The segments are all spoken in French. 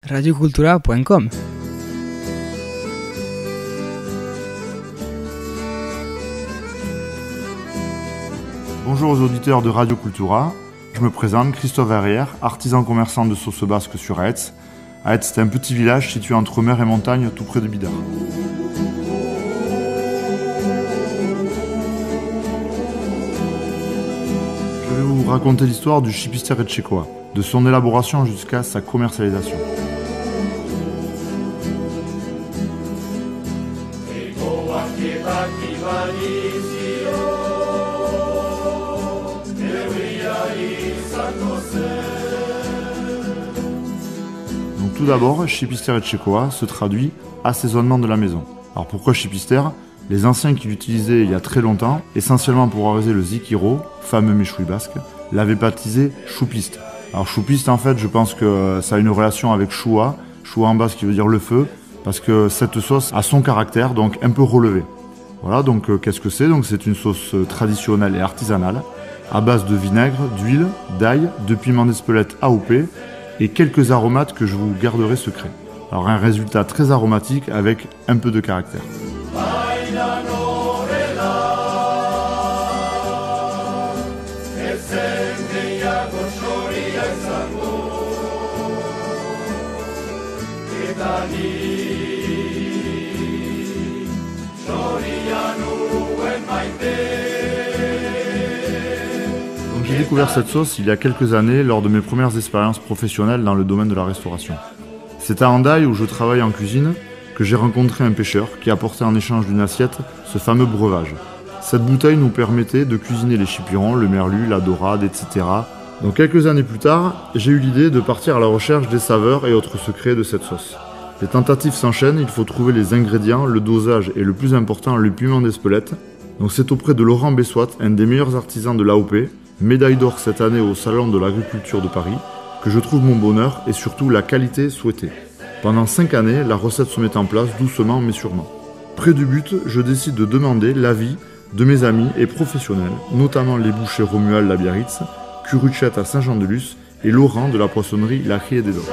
radiocultura.com. Bonjour aux auditeurs de Radio Cultura. Je me présente, Christophe Verrière, artisan commerçant de sauce basque sur Aetz. Aetz, c'est un petit village situé entre mer et montagne, tout près de Bidart. Je vais vous raconter l'histoire du chipister etxekoa, de son élaboration jusqu'à sa commercialisation. Donc tout d'abord, chipister etxekoa se traduit assaisonnement de la maison. Alors pourquoi chipister ? Les anciens qui l'utilisaient il y a très longtemps, essentiellement pour arroser le zikiro, fameux méchoui basque, l'avaient baptisé choupiste. Alors choupiste, en fait, je pense que ça a une relation avec choua en basque qui veut dire le feu, parce que cette sauce a son caractère, donc un peu relevé. Voilà, donc qu'est-ce que c'est ? Donc c'est une sauce traditionnelle et artisanale, à base de vinaigre, d'huile, d'ail, de piment d'Espelette AOP, et quelques aromates que je vous garderai secrets. Alors un résultat très aromatique avec un peu de caractère. J'ai découvert cette sauce il y a quelques années lors de mes premières expériences professionnelles dans le domaine de la restauration. C'est à Hendaye, où je travaille en cuisine, que j'ai rencontré un pêcheur qui apportait en échange d'une assiette ce fameux breuvage. Cette bouteille nous permettait de cuisiner les chipirons, le merlu, la dorade, etc. Donc quelques années plus tard, j'ai eu l'idée de partir à la recherche des saveurs et autres secrets de cette sauce. Les tentatives s'enchaînent, il faut trouver les ingrédients, le dosage et le plus important, le piment d'Espelette. Donc c'est auprès de Laurent Bessoit, un des meilleurs artisans de l'AOP, médaille d'or cette année au Salon de l'Agriculture de Paris, que je trouve mon bonheur et surtout la qualité souhaitée. Pendant 5 années, la recette se met en place doucement mais sûrement. Près du but, je décide de demander l'avis de mes amis et professionnels, notamment les bouchers Romuald La Biarritz, Curuchet à Saint-Jean-de-Luz et Laurent de la poissonnerie La Crie des Docs.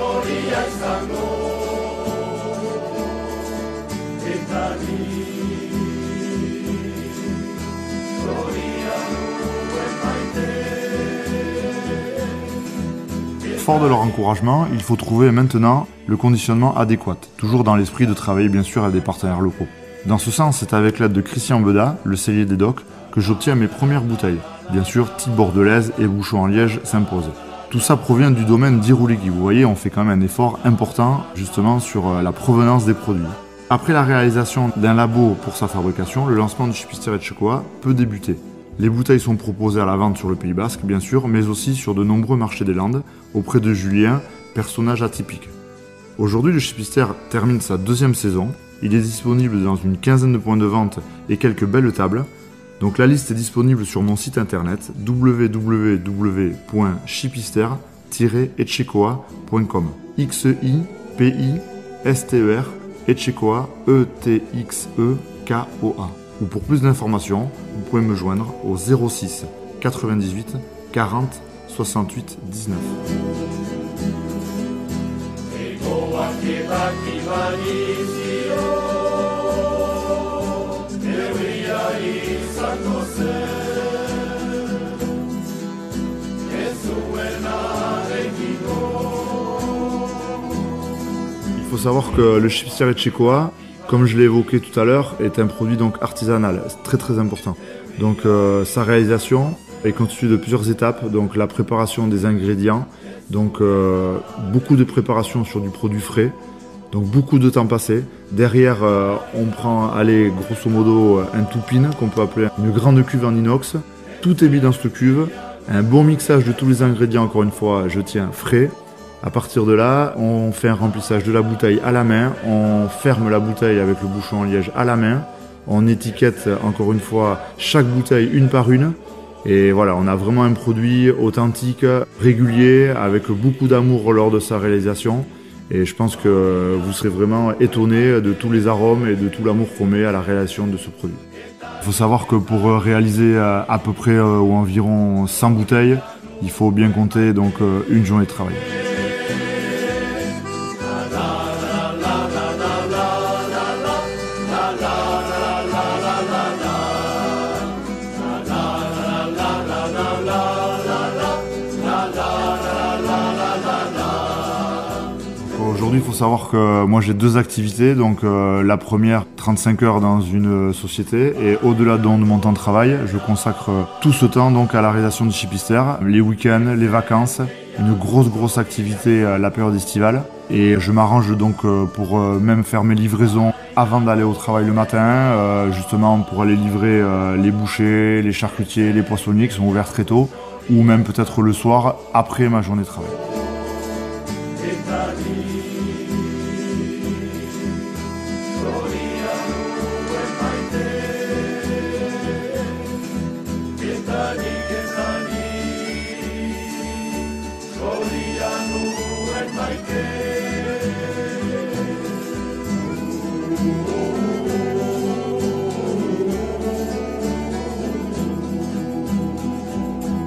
Fort de leur encouragement, il faut trouver maintenant le conditionnement adéquat, toujours dans l'esprit de travailler bien sûr avec des partenaires locaux. Dans ce sens, c'est avec l'aide de Christian Beda, le cellier des docks, que j'obtiens mes premières bouteilles. Bien sûr, type bordelaise et bouchon en liège s'imposent. Tout ça provient du domaine d'Irouligui. Vous voyez, on fait quand même un effort important justement sur la provenance des produits. Après la réalisation d'un labo pour sa fabrication, le lancement du chipister etxekoa peut débuter. Les bouteilles sont proposées à la vente sur le Pays Basque, bien sûr, mais aussi sur de nombreux marchés des Landes, auprès de Julien, personnage atypique. Aujourd'hui, le chipister termine sa 2e saison. Il est disponible dans une quinzaine de points de vente et quelques belles tables. Donc la liste est disponible sur mon site internet www.chipister-etxekoa.com. X-E-I-P-I-S-T-E-R, Etxekoa, E-T-X-E-K-O-A. Ou pour plus d'informations, vous pouvez me joindre au 06 98 40 68 19. Il faut savoir que le chipister etxekoa, comme je l'ai évoqué tout à l'heure, est un produit donc artisanal, très très important. Donc sa réalisation est constituée de plusieurs étapes, donc la préparation des ingrédients, donc beaucoup de préparation sur du produit frais, donc beaucoup de temps passé. Derrière, on prend, grosso modo, un toupine qu'on peut appeler une grande cuve en inox. Tout est mis dans cette cuve, un bon mixage de tous les ingrédients, encore une fois, je tiens, frais. À partir de là, on fait un remplissage de la bouteille à la main, on ferme la bouteille avec le bouchon en liège à la main, on étiquette encore une fois chaque bouteille une par une, et voilà, on a vraiment un produit authentique, régulier, avec beaucoup d'amour lors de sa réalisation, et je pense que vous serez vraiment étonnés de tous les arômes et de tout l'amour qu'on met à la réalisation de ce produit. Il faut savoir que pour réaliser à peu près ou environ 100 bouteilles, il faut bien compter donc une journée de travail. Aujourd'hui, il faut savoir que moi j'ai 2 activités. Donc la première, 35 heures dans une société, et au-delà de mon temps de travail, je consacre tout ce temps donc à la réalisation du Chipister, les week-ends, les vacances, une grosse activité à la période estivale. Et je m'arrange donc pour même faire mes livraisons avant d'aller au travail le matin, justement pour aller livrer les bouchers, les charcutiers, les poissonniers qui sont ouverts très tôt, ou même peut-être le soir après ma journée de travail.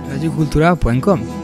radiocultura.com